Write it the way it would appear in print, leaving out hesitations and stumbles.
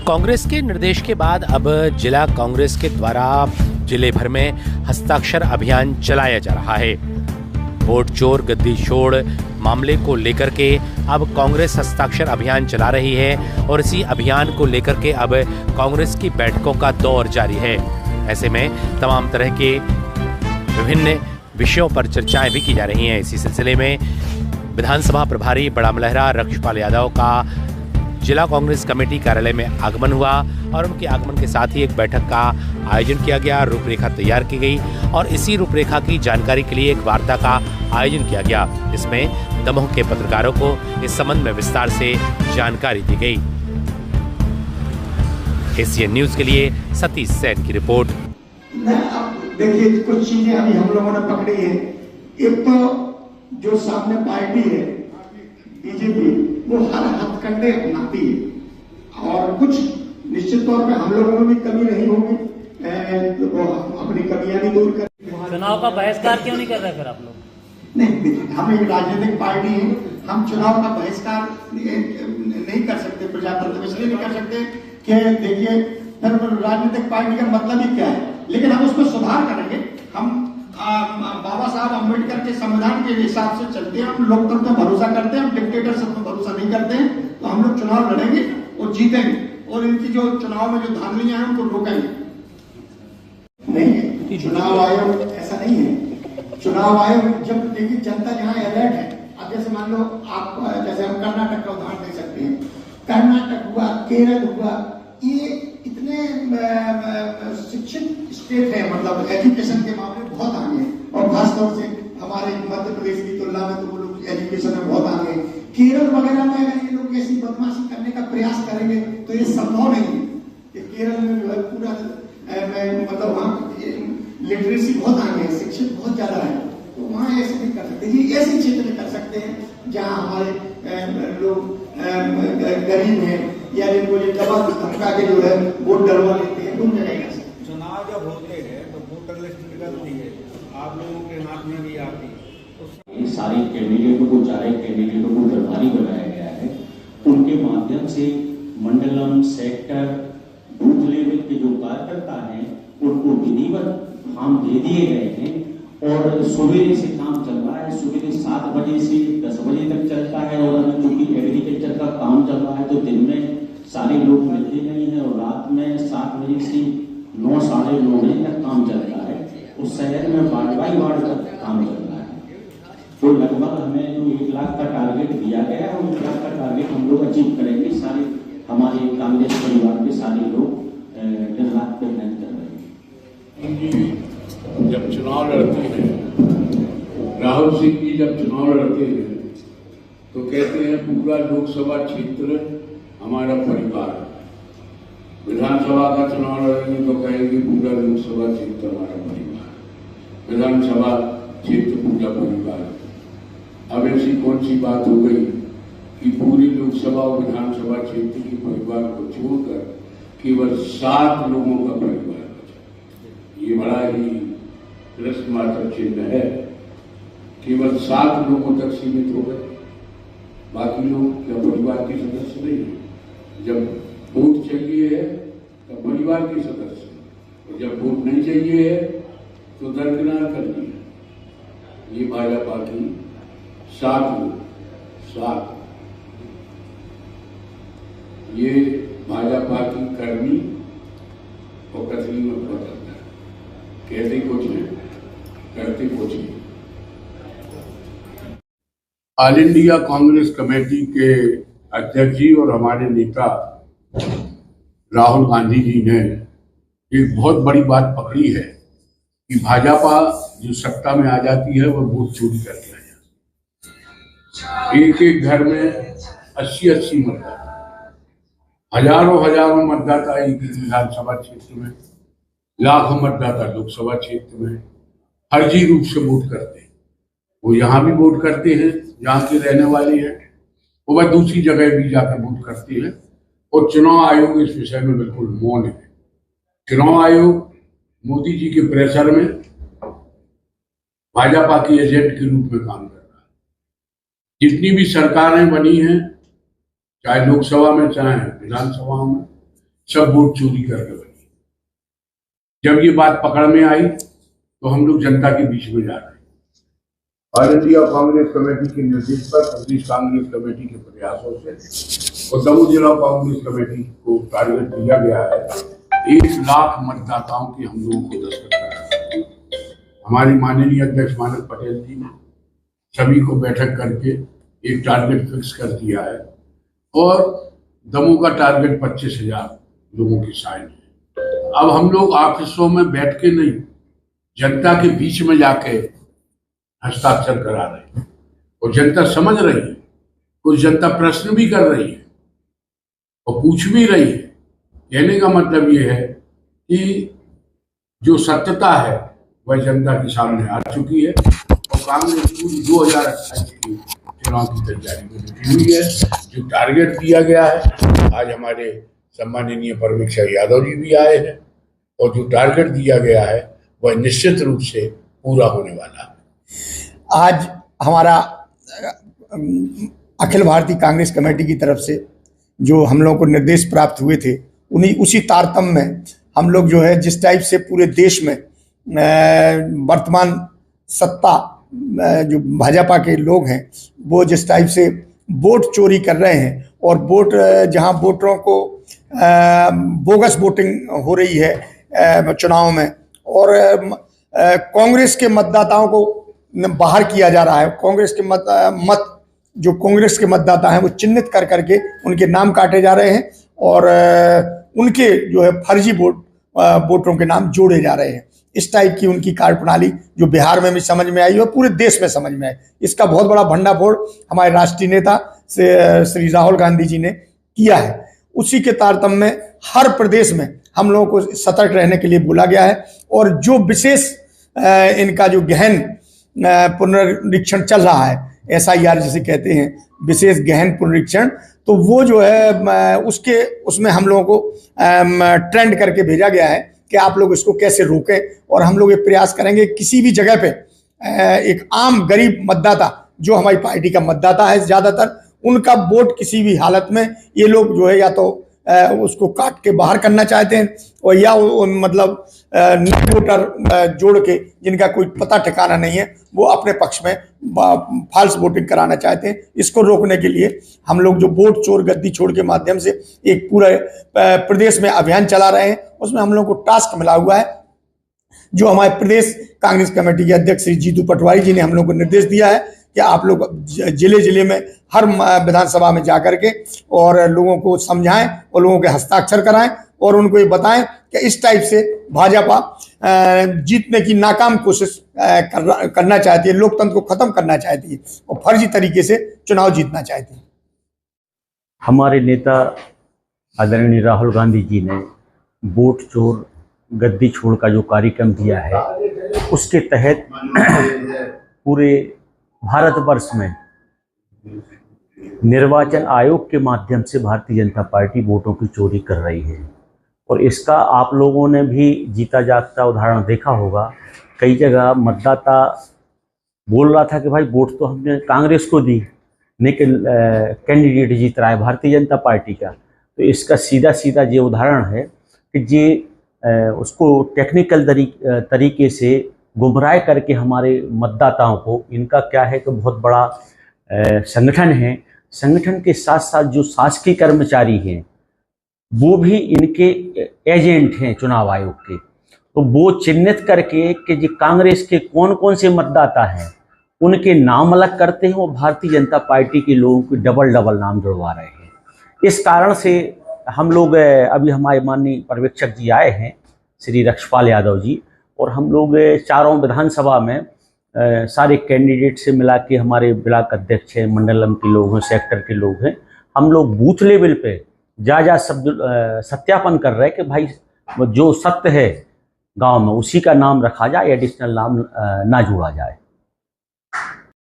कांग्रेस के निर्देश के बाद अब जिला कांग्रेस के द्वारा जिले भर में हस्ताक्षर अभियान चलाया जा रहा है। वोट चोर गद्दी छोड़ मामले को लेकर के अब कांग्रेस हस्ताक्षर अभियान चला रही है और इसी अभियान को लेकर के अब कांग्रेस की बैठकों का दौर जारी है। ऐसे में तमाम तरह के विभिन्न विषयों पर चर्चाएं भी की जा रही हैं। इसी सिलसिले में विधानसभा प्रभारी बड़ा मलहरा रक्षपाल यादव का जिला कांग्रेस कमेटी कार्यालय में आगमन हुआ और उनके आगमन के साथ ही एक बैठक का आयोजन किया गया। रूपरेखा तैयार की गई और इसी रूपरेखा की जानकारी के लिए एक वार्ता का आयोजन किया गया। इसमें दमोह के पत्रकारों को इस संबंध में विस्तार से जानकारी दी गई। एसीएन न्यूज के लिए सतीश सेन की रिपोर्ट। देखिए, कुछ चीजें अभी हम लोगों ने पकड़ी है। एक तो जो सामने पार्टी है बीजेपी, वो हर हथकंडे अपनाती है और कुछ निश्चित तौर पे हम लोगों में भी कमी नहीं होगी, तो वो अपनी कमियां भी दूर कर। चुनाव का बहिष्कार क्यों नहीं कर रहे फिर आप लोग? नहीं, हम एक राजनीतिक पार्टी है, हम चुनाव का बहिष्कार नहीं कर सकते, प्रजातंत्र इसलिए नहीं कर सकते कि देखिए फिर राजनीतिक पार्टी का मतलब ही क्या है। लेकिन हम उसमें सुधार करेंगे। हम बाबा साहब अम्बेडकर के संविधान के हिसाब से चलते हैं, हम लोकतंत्र में भरोसा करते हैं, हम डिक्टेटरशिप में भरोसा नहीं करते हैं। तो हम लोग चुनाव लड़ेंगे और जीतेंगे और इनकी जो चुनाव में जो धांधलियां हैं उनको रोकेंगे। नहीं है चुनाव आयोग, ऐसा नहीं है। चुनाव आयोग जब देखिए जनता जहां अलर्ट है, अब जैसे मान लो आप, जैसे हम कर्नाटक का उदाहरण दे सकते हैं। कर्नाटक हुआ, केरल हुआ, ये इतने शिक्षित स्टेट है, मतलब एजुकेशन के मामले में बहुत आगे हैं और खासतौर से हमारे मध्य प्रदेश की तुलना में तो वो लोग एजुकेशन में बहुत आगे हैं। केरल वगैरह में अगर ये लोग ऐसी बदमाशी करने का प्रयास करेंगे तो ये संभव नहीं है कि केरल में जो है पूरा मतलब वहाँ लिटरेसी बहुत आगे है, शिक्षित बहुत ज्यादा है, तो वहाँ ऐसे नहीं कर सकते। ये ऐसे क्षेत्र में कर सकते हैं जहाँ हमारे लोग गरीब हैं या जिनको ये दबा धमका के जो है वोट डलवा लेते हैं, उन जगह कर सकते। चुनाव जब होते हैं तो वोटर लिस्ट निकलती है, आप लोगों के हाथ में भी आती है। सारे कैंडिडेटों को, 4 कैंडिडेटों को प्रभारी बनाया गया है। उनके माध्यम से मंडलम, सेक्टर, बूथ लेवल के जो कार्यकर्ता हैं उनको विधिवत फॉर्म दे दिए गए हैं और सवेरे से काम चल रहा है। सवेरे 7 बजे से 10 बजे तक चलता है और अभी चूंकि एग्रीकल्चर का काम चल रहा है तो दिन में सारे लोग मिलते नहीं है और रात में 7 बजे से 9, साढ़े 9 बजे तक काम चल रहा है। उस शहर में वार्ड बाई वार्ड तक काम चल रहा है। तो लगभग हमें जो 1 लाख का टारगेट दिया गया है, 1 लाख का टारगेट हम लोग अचीव करेंगे। सारे हमारे कांग्रेस परिवार के सारे लोग 1.5 लाख पे मेहनत कर रहे हैं। जब चुनाव लड़ते हैं, राहुल सिंह जी जब चुनाव लड़ते हैं तो कहते हैं पूरा लोकसभा क्षेत्र हमारा परिवार। विधानसभा का चुनाव लड़ेंगे तो कहेंगे पूरा लोकसभा क्षेत्र हमारा परिवार, विधानसभा क्षेत्र पूरा परिवार। अब ऐसी कौन सी बात हो गई कि पूरी लोकसभा और विधानसभा क्षेत्र के परिवार को छोड़कर केवल 7 लोगों का परिवार बचा। ये बड़ा ही प्रश्न मात्र चिन्ह है। केवल 7 लोगों तक सीमित हो गए, बाकी लोग क्या परिवार के सदस्य नहीं है? जब वोट चाहिए है तो परिवार के सदस्य, और जब वोट नहीं चाहिए है तो दरकिनार कर दिया। ये भाजपा की 7 लोग, 7 ये भाजपा की कर्मी और कथनी में पता चलता है, कहते कुछ नहीं, करते कुछ नहीं। ऑल इंडिया कांग्रेस कमेटी के अध्यक्ष जी और हमारे नेता राहुल गांधी जी ने एक बहुत बड़ी बात पकड़ी है कि भाजपा जो सत्ता में आ जाती है वह वोट चोरी कर दिया जाता है। एक घर में 80-80 मतदाता, हजारों मतदाता एक विधानसभा क्षेत्र में, लाखों मतदाता लोकसभा क्षेत्र में फर्जी रूप से वोट करते हैं। वो यहाँ भी वोट करते हैं जहाँ के रहने वाले हैं, वो वह दूसरी जगह भी जाकर वोट करते हैं और चुनाव आयोग इस विषय में बिल्कुल मौन है। चुनाव आयोग मोदी जी के प्रेशर में भाजपा के एजेंट के रूप में काम कर रहा है। जितनी भी सरकारें बनी हैं, चाहे लोकसभा में चाहे विधानसभा में, सब वोट चोरी करके बनी। जब ये बात पकड़ में आई तो हम लोग जनता के बीच में जा रहे हैं। ऑल इंडिया कांग्रेस कमेटी के निर्देश पर प्रदेश कांग्रेस कमेटी के प्रयासों से और दमोह जिला कांग्रेस कमेटी को टारगेट दिया गया है 1 लाख मतदाताओं की हम लोगों को दस्तक कराना। हमारी माननीय अध्यक्ष मानक पटेल जी ने सभी को बैठक करके एक टारगेट फिक्स कर दिया है और दमोह का टारगेट 25,000 लोगों की साइन है। अब हम लोग ऑफिसों में बैठ के नहीं, जनता के बीच में जाके हस्ताक्षर करा रहे हैं और जनता समझ रही है। कुछ जनता प्रश्न भी कर रही है और पूछ भी रही है। कहने का मतलब ये है कि जो सत्यता है वह जनता के सामने आ चुकी है और कांग्रेस पूरी 2028 की चुनाव की तैयारी में जुटी हुई है। जो टारगेट दिया गया है, आज हमारे सम्माननीय परमेश्वर यादव जी भी आए हैं और जो टारगेट दिया गया है वह निश्चित रूप से पूरा होने वाला है। आज हमारा अखिल भारतीय कांग्रेस कमेटी की तरफ से जो हम लोगों को निर्देश प्राप्त हुए थे, उसी तारतम्य में हम लोग जो है जिस टाइप से पूरे देश में वर्तमान सत्ता जो भाजपा के लोग हैं वो जिस टाइप से वोट चोरी कर रहे हैं और वोट जहां वोटरों को बोगस वोटिंग हो रही है चुनाव में और कांग्रेस के मतदाताओं को बाहर किया जा रहा है। कांग्रेस के मत जो कांग्रेस के मतदाता हैं वो चिन्हित कर करके उनके नाम काटे जा रहे हैं और उनके जो है फर्जी वोटरों के नाम जोड़े जा रहे हैं। इस टाइप की उनकी कार्यप्रणाली जो बिहार में भी समझ में आई और पूरे देश में समझ में आई, इसका बहुत बड़ा भंडाफोड़ हमारे राष्ट्रीय नेता से श्री राहुल गांधी जी ने किया है। उसी के तारतम्य में हर प्रदेश में हम लोगों को सतर्क रहने के लिए बोला गया है और जो विशेष इनका जो गहन पुनरीक्षण चल रहा है, SIR जिसे कहते हैं, विशेष गहन पुनरीक्षण, तो वो जो है उसमें हम लोगों को ट्रेंड करके भेजा गया है कि आप लोग इसको कैसे रोकें और हम लोग ये प्रयास करेंगे किसी भी जगह पे एक आम गरीब मतदाता जो हमारी पार्टी का मतदाता है ज़्यादातर, उनका वोट किसी भी हालत में ये लोग जो है या तो उसको काट के बाहर करना चाहते हैं और या मतलब नए वोटर जोड़ के जिनका कोई पता ठिकाना नहीं है वो अपने पक्ष में फॉल्स वोटिंग कराना चाहते हैं। इसको रोकने के लिए हम लोग जो वोट चोर गद्दी छोड़ के माध्यम से एक पूरे प्रदेश में अभियान चला रहे हैं, उसमें हम लोग को टास्क मिला हुआ है जो हमारे प्रदेश कांग्रेस कमेटी के अध्यक्ष श्री जीतू पटवारी जी ने हम लोग को निर्देश दिया है कि आप लोग जिले में हर विधानसभा में जाकर के और लोगों को समझाएं और लोगों के हस्ताक्षर कराएं और उनको ये बताएं कि इस टाइप से भाजपा जीतने की नाकाम कोशिश करना चाहती है, लोकतंत्र को खत्म करना चाहती है और फर्जी तरीके से चुनाव जीतना चाहती है। हमारे नेता आदरणीय राहुल गांधी जी ने वोट चोर गद्दी छोड़ का जो कार्यक्रम दिया है उसके तहत पूरे भारतवर्ष में निर्वाचन आयोग के माध्यम से भारतीय जनता पार्टी वोटों की चोरी कर रही है और इसका आप लोगों ने भी जीता जागता उदाहरण देखा होगा। कई जगह मतदाता बोल रहा था कि भाई वोट तो हमने कांग्रेस को दी, लेकिन कैंडिडेट जीत रहा है भारतीय जनता पार्टी का। तो इसका सीधा ये उदाहरण है कि ये उसको टेक्निकल तरीके से गुमराह करके हमारे मतदाताओं को, इनका क्या है कि बहुत बड़ा संगठन है, संगठन के साथ साथ जो शासकीय कर्मचारी हैं वो भी इनके एजेंट हैं चुनाव आयोग के। तो वो चिन्हित करके कि जी कांग्रेस के कौन कौन से मतदाता हैं उनके नाम अलग करते हैं और भारतीय जनता पार्टी के लोगों के डबल नाम जुड़वा रहे हैं। इस कारण से हम लोग अभी हमारे माननीय पर्यवेक्षक जी आए हैं श्री रक्षपाल यादव जी, और हम लोग चारों विधानसभा में सारे कैंडिडेट से मिला के हमारे ब्लॉक अध्यक्ष हैं, मंडलम के लोग हैं, सेक्टर के लोग हैं, हम लोग बूथ लेवल पे जा सत्यापन कर रहे हैं कि भाई जो सत्य है गांव में उसी का नाम रखा जाए, एडिशनल नाम ना जोड़ा जाए।